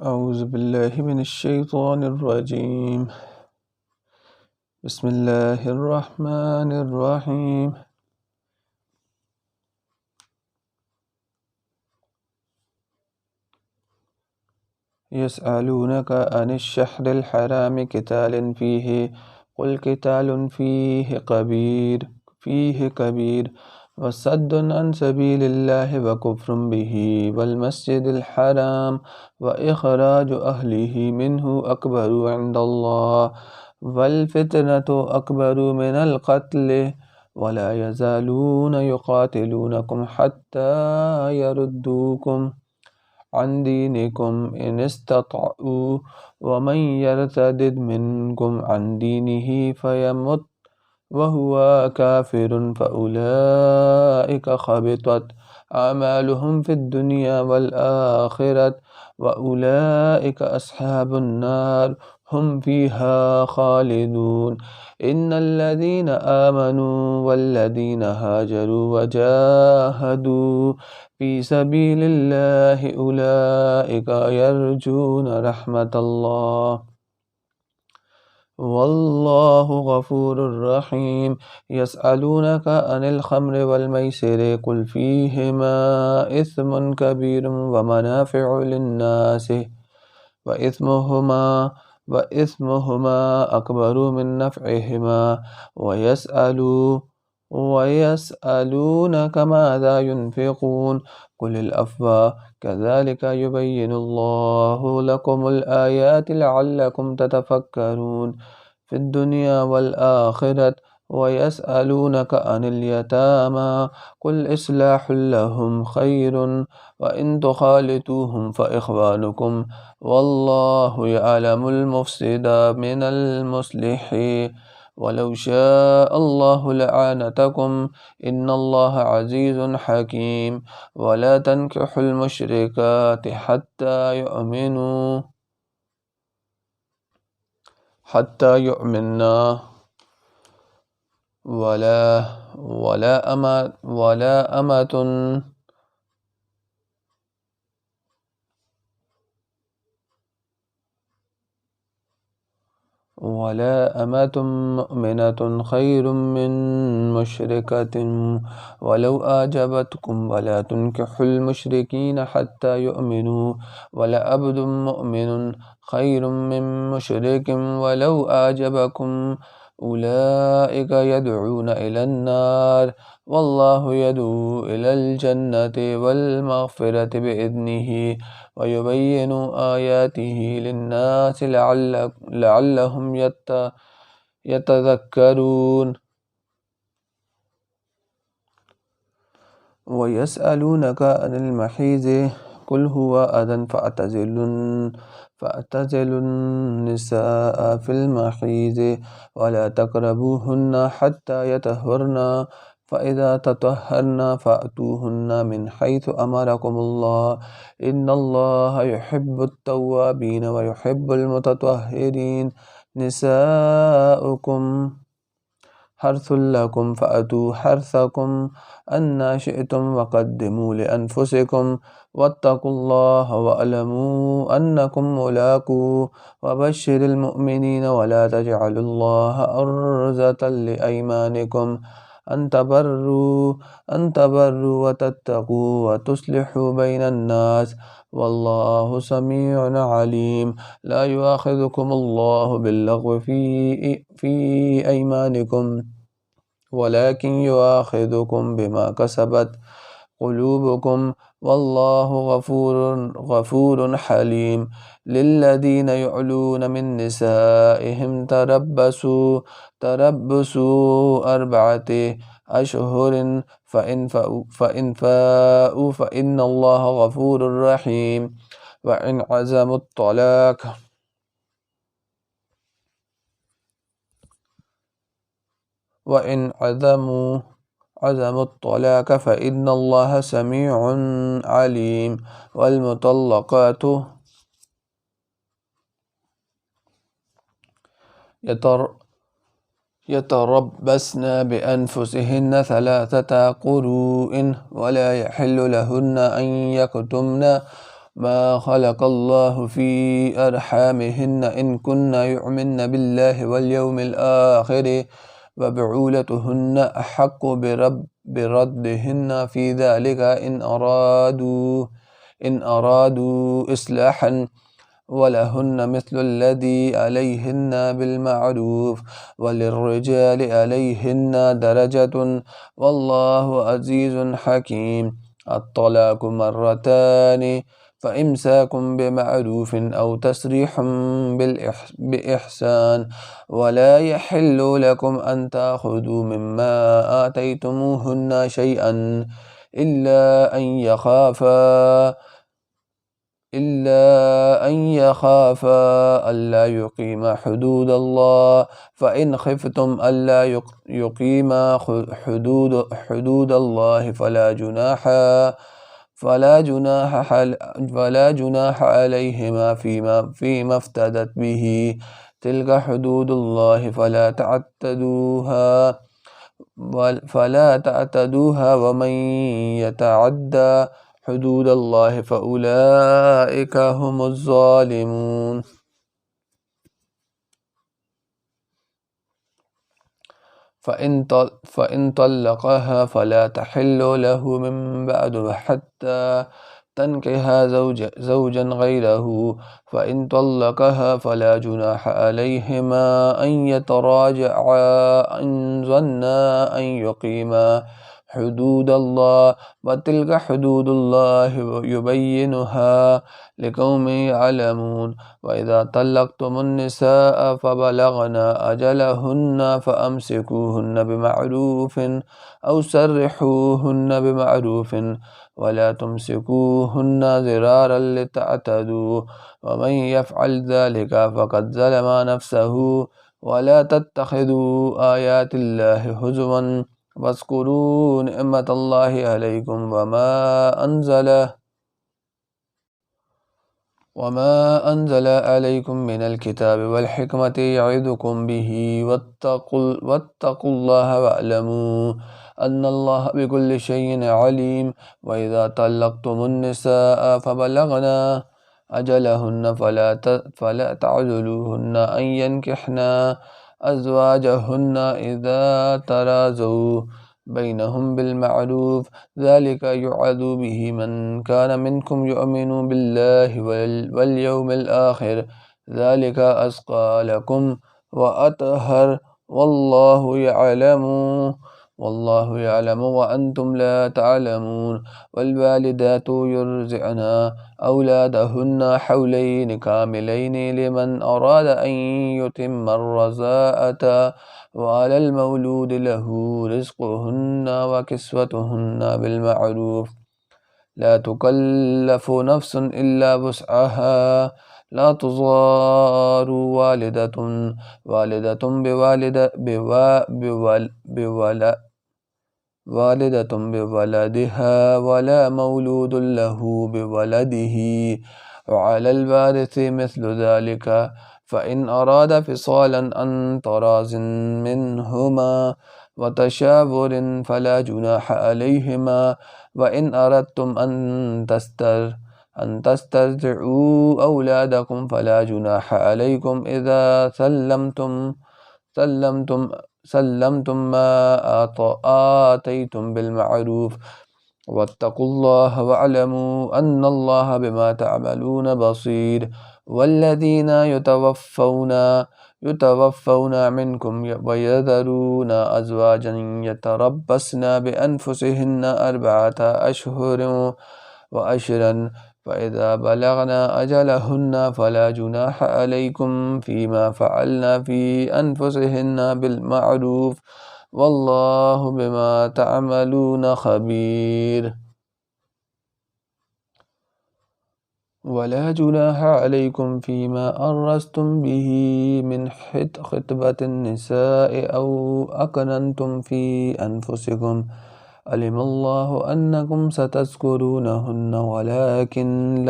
أعوذ بالله من الشيطان الرجيم. بسم الله الرحمن الرحيم. يسألونك عن الشهر الحرام قتال فيه، قل قتال فيه كبير وصد عن سبيل الله وكفر به والمسجد الحرام وإخراج أهله منه أكبر عند الله والفتنة أكبر من القتل ولا يزالون يقاتلونكم حتى يردوكم عن دينكم إن استطاعوا ومن يرتد منكم عن دينه فيمت وهو كافر فأولئك خبطت أعمالهم في الدنيا والآخرة وأولئك أصحاب النار هم فيها خالدون. إن الذين آمنوا والذين هاجروا وجاهدوا في سبيل الله أولئك يرجون رحمة الله والله غفور رحيم. يسألونك عن الخمر والميسر قل فيهما إثم كبير ومنافع للناس وإثمهما أكبر من نفعهما ويسألونك ماذا ينفقون قل العفو كذلك يبين الله لكم الآيات لعلكم تتفكرون في الدنيا والآخرة. ويسألونك عن اليتامى قل إصلاح لهم خير وإن تخالطوهم فإخوانكم والله يعلم المفسد من المصلح ولو شاء الله لعانتكم إن الله عزيز حكيم. ولا تنكحوا المشركات حتى يؤمنا ولا أمة مؤمنة خير من مشركة ولو أعجبتكم ولا تنكحوا المشركين حتى يؤمنوا ولعبد مؤمن خير من مشرك ولو أعجبكم أولئك يدعون إلى النار والله يدعو إلى الجنة والمغفرة بإذنه ويبين آياته للناس لعلهم يتذكرون. ويسألونك عن المحيض قل هو أذى فاعتزلوا النساء في المحيض ولا تقربوهن حتى يطهرن فإذا تطهرن فأتوهن من حيث أمركم الله إن الله يحب التوابين ويحب المتطهرين. نساؤكم حرث لكم فأتوا حرثكم أنى شئتم وقدموا لأنفسكم واتقوا الله واعلموا أنكم ملاقوه وبشر المؤمنين ولا تجعلوا الله عرضة لأيمانكم أن تبروا وتتقوا وتصلحوا بين الناس والله سميع عليم. لا يؤاخذكم الله باللغو في أيمانكم ولكن يؤاخذكم بما كسبت قلوبكم والله غفور حليم. للذين يعلون من نسائهم تربصوا 4 أشهر فإن فاءوا فإن الله غفور رحيم. وإن عزموا الطلاق فإن الله سميع عليم. والمطلقات يتربصن بأنفسهن 3 قروء ولا يحل لهن أن يكتمن ما خلق الله في أرحامهن إن كن يؤمن بالله واليوم الآخر وبعولتهن أحق بردهن في ذلك إن أرادوا إصلاحا ولهن مثل الذي عليهن بالمعروف وللرجال عليهن درجة والله عزيز حكيم. الطلاق مرتان فإمساك بمعروف أو تسريح بإحسان ولا يحل لكم أن تأخذوا مما آتيتموهن شيئا إلا أن يخافا ألا يقيما حدود الله فإن خفتم ألا يقيما حدود الله فلا جناح عليهما فيما افتدت به تلك حدود الله فلا تعتدوها ومن يتعدى حدود الله فأولئك هم الظالمون. فإن طلقها فلا تحل له من بعد حتى تنكح زوجا غيره فإن طلقها فلا جناح عليهما أن يتراجعا إن ظنا أن يقيما حدود الله وتلك حدود الله يبينها لقوم يعلمون. وإذا طلقتم النساء فبلغن أجلهن فأمسكوهن بمعروف أو سرحوهن بمعروف ولا تمسكوهن ضرارا لتعتدوا ومن يفعل ذلك فقد ظلم نفسه. ولا تتخذوا آيات الله هزوا واذكروا نعمة الله عليكم وما أنزل عليكم من الكتاب والحكمة يعظكم به واتقوا الله واعلموا أن الله بكل شيء عليم. وإذا طلقتم النساء فبلغن أجلهن فلا تعذلوهن أن ينكحن أزواجهن إذا تراضوا بينهم بالمعروف ذلك يوعظ به من كان منكم يؤمن بالله واليوم الآخر ذلك أزكى لكم وأطهر والله يعلم وأنتم لا تعلمون. والوالدات يرضعن أولادهن حولين كاملين لمن أراد أن يتم الرضاعة وعلى المولود له رزقهن وكسوتهن بالمعروف لا تكلف نفس إلا وسعها لا تضار والدة بولدها ولا مولود له بولده وعلى الوارث مثل ذلك فإن أراد فصالا عن تراض منهما وتشاور فلا جناح عليهما. وإن أردتم أن تسترضعوا أولادكم فلا جناح عليكم إذا سلمتم ما آتيتم بالمعروف واتقوا الله واعلموا أن الله بما تعملون بصير. والذين يتوفون منكم ويذرون أزواجا يتربصن بأنفسهن 4 أشهر وعشرا فإذا بلغن أجلهن فلا جناح عليكم فيما فعلن في أنفسهن بالمعروف والله بما تعملون خبير. ولا جناح عليكم فيما أرستم به من خطبة النساء أو أكننتم في أنفسكم علم الله أنكم ستذكرونهن ولكن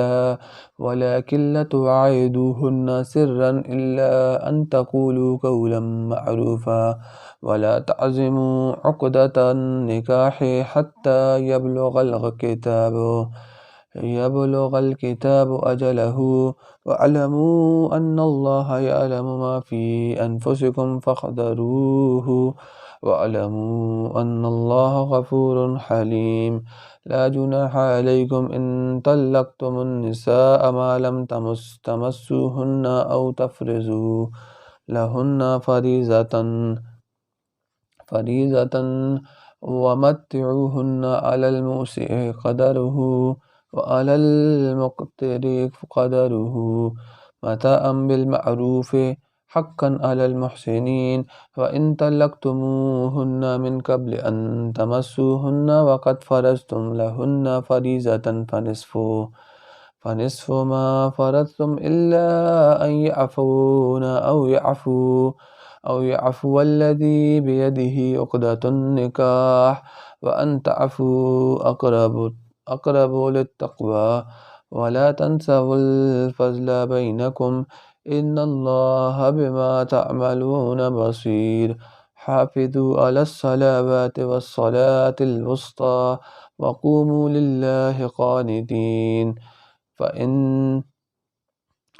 لا تواعدوهن سرا إلا أن تقولوا قولا معروفا ولا تعزموا عقدة النكاح حتى يبلغ الكتاب يبلغ الكتاب أجله واعلموا أن الله يعلم ما في أنفسكم فاحذروه واعلموا أن الله غفور حليم لا جناح عليكم إن طلقتم النساء ما لم تمسوهن أو تفرزوا لهن فريضة ومتعوهن على الموسع قدره وعلى المقتر قدره متاعا بالمعروف حقا على المحسنين وإن طلقتموهن من قبل أن تمسوهن وقد فرضتم لهن فريضة فنصف ما فرضتم إلا أن يعفون أو يعفو الذي بيده عقدة النكاح وأن تعفوا أقرب للتقوى ولا تنسوا الفضل بينكم إن الله بما تعملون بصير حافظوا على الصلوات والصلاة الوسطى وقوموا لله قانتين فإن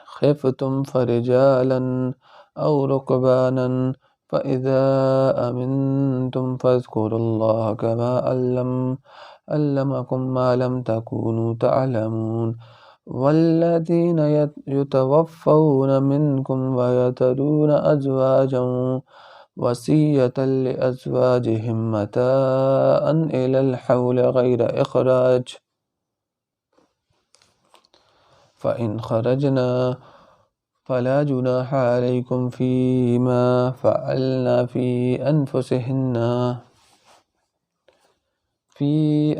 خفتم فرجالا أو ركبانا فإذا أمنتم فاذكروا الله كما علمكم ما لم تكونوا تعلمون والذين يتوفون منكم ويذرون أزواجا وصية لأزواجهم متاعا إلى الحول غير إخراج فإن خرجنا فلا جناح عليكم فيما فعلنا في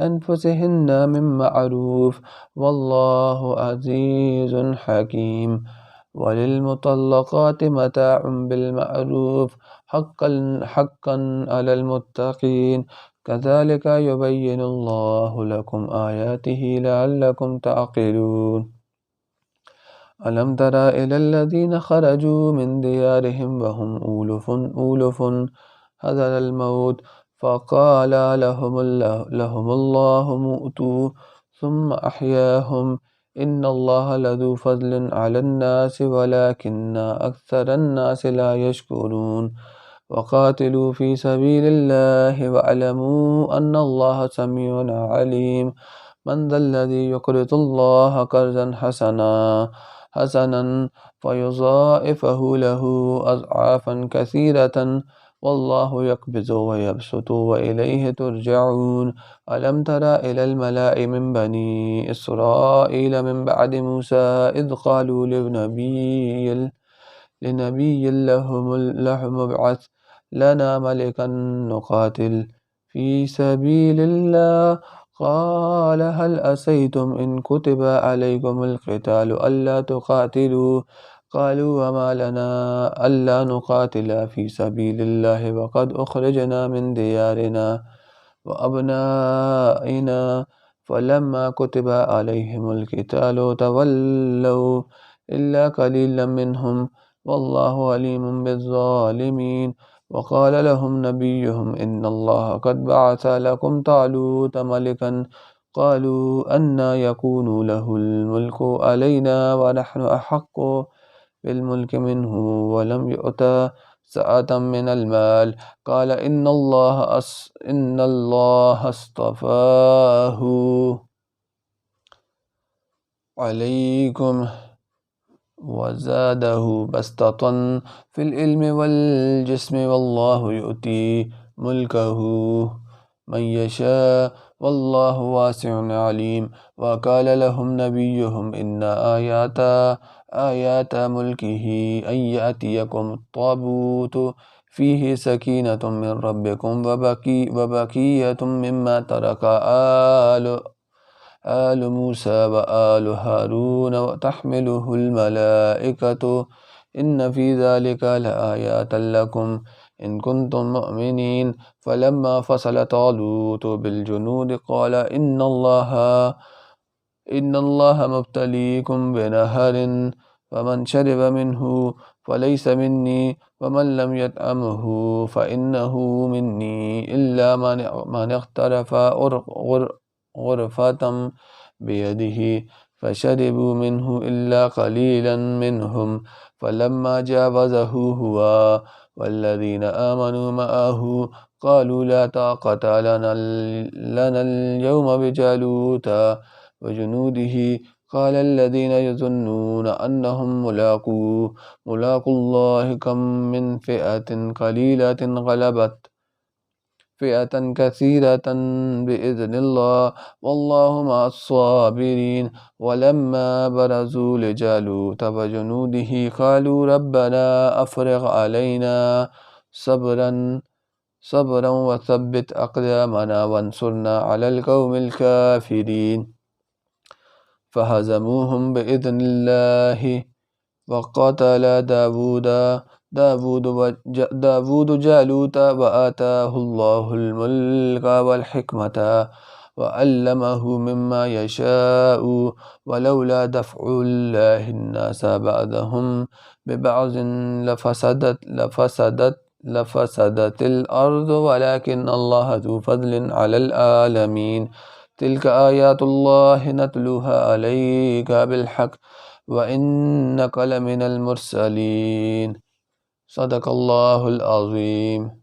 أنفسهن من معروف والله عزيز حكيم وللمطلقات متاع بالمعروف حقا على المتقين كذلك يبين الله لكم آياته لعلكم تعقلون ألم تر إلى الذين خرجوا من ديارهم وهم أولف حذر الموت فقال لهم الله موتوا ثم أحياهم إن الله لذو فضل على الناس ولكن أكثر الناس لا يشكرون وقاتلوا في سبيل الله واعلموا أن الله سميع عليم من ذا الذي يقرض الله قرضا حسنا فيضاعفه له أضعافا كثيرة والله يقبض ويبسط وإليه ترجعون ألم تر إلى الملأ من بني إسرائيل من بعد موسى إذ قالوا لنبي لهم ابعث لنا ملكا نقاتل في سبيل الله قال هل أسيتم إن كتب عليكم القتال ألا تقاتلوا قالوا وما لنا ألا نقاتل في سبيل الله وقد أخرجنا من ديارنا وأبنائنا فلما كتب عليهم القتال تولوا إلا قليلا منهم والله عليم بالظالمين وقال لهم نبيهم إن الله قد بعث لكم طالوت ملكا قالوا أنى يكون له الملك علينا ونحن أحق بالملك منه ولم يؤت سعة من المال قال إن الله اصطفاه عليكم وزاده بسطة في العلم والجسم والله يؤتي ملكه من يشاء والله واسع عليم وقال لهم نبيهم إن آيات ملكه أن يأتيكم الطابوت فيه سكينة من ربكم وبقية مما ترك آل موسى وآل هارون وتحمله الملائكة إن في ذلك لآيات لكم إن كنتم مؤمنين فلما فصل طالوت بالجنود قال إن الله مبتليكم بنهر فمن شرب منه فليس مني ومن لم يطعمه فإنه مني إلا من اغترف غرفة بيده فشربوا منه إلا قليلا منهم فلما جاوزه هو والذين آمنوا معه قالوا لا طاقة لنا اليوم بجالوت وجنوده قال الذين يظنون أنهم ملاقو الله كم من فئة قليلة غلبت فئة كثيرة بإذن الله والله مع الصابرين ولما برزوا لجالوت وجنوده قالوا ربنا أفرغ علينا صبرا وثبت أقدامنا وانصرنا على القوم الكافرين فهزموهم بإذن الله وقتل داود جالوت وآتاه الله الملك والحكمة وعلمه مما يشاء ولولا دفع الله الناس بعضهم ببعض لفسدت الأرض ولكن الله ذو فضل على العالمين تلك آيات الله نتلوها عليك بالحق وإنك لمن المرسلين صدق الله العظيم.